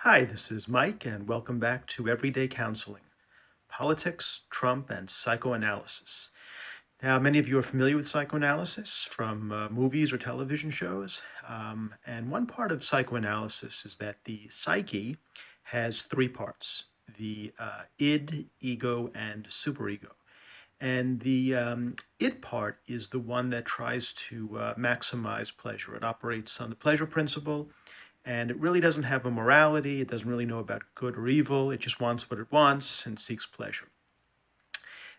Hi, this is Mike, and welcome back to Everyday Counseling, Politics, Trump, and Psychoanalysis. Now, many of you are familiar with psychoanalysis from movies or television shows, and one part of psychoanalysis is that the psyche has three parts, the id, ego, and superego. And the id part is the one that tries to maximize pleasure. It operates on the pleasure principle, and it really doesn't have a morality. It doesn't really know about good or evil. It just wants what it wants and seeks pleasure.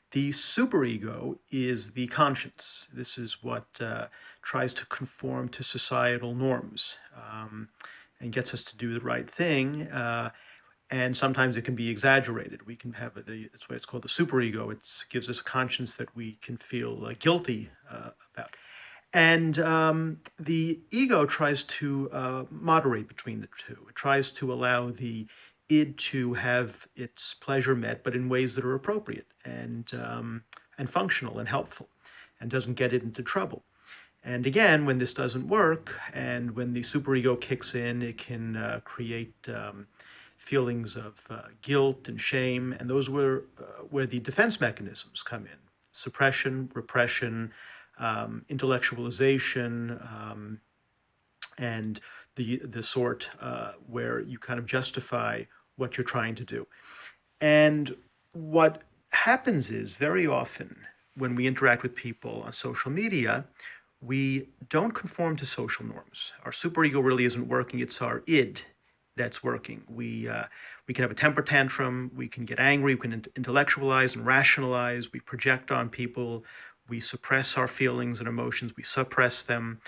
The superego is the conscience. This is what tries to conform to societal norms and gets us to do the right thing. And sometimes it can be exaggerated. We can have that's why it's called the superego. It gives us a conscience that we can feel guilty about. And the ego tries to moderate between the two. It tries to allow the id to have its pleasure met, but in ways that are appropriate and functional and helpful, and doesn't get it into trouble. And again, when this doesn't work, and when the superego kicks in, it can create feelings of guilt and shame, and those were where the defense mechanisms come in: suppression, repression, intellectualization, and the sort where you kind of justify what you're trying to do. And what happens is very often when we interact with people on social media, we don't conform to social norms. Our superego really isn't working. It's our id that's working. We can have a temper tantrum. We can get angry. We can intellectualize and rationalize. We project on people. We suppress our feelings and emotions. We suppress them,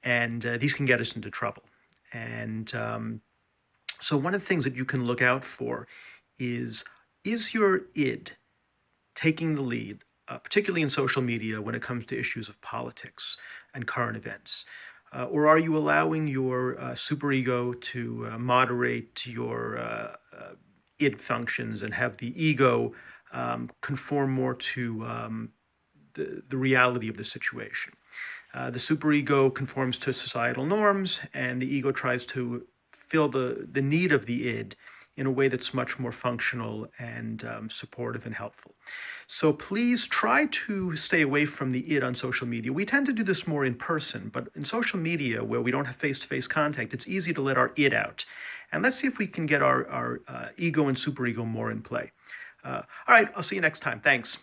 and these can get us into trouble. And so one of the things that you can look out for is your id taking the lead, particularly in social media when it comes to issues of politics and current events? Or are you allowing your superego to moderate your id functions and have the ego conform more to the reality of the situation? The superego conforms to societal norms, and the ego tries to fill the need of the id in a way that's much more functional and supportive and helpful. So please try to stay away from the id on social media. We tend to do this more in person, but in social media, where we don't have face-to-face contact, it's easy to let our id out. And let's see if we can get our ego and superego more in play. All right, I'll see you next time. Thanks.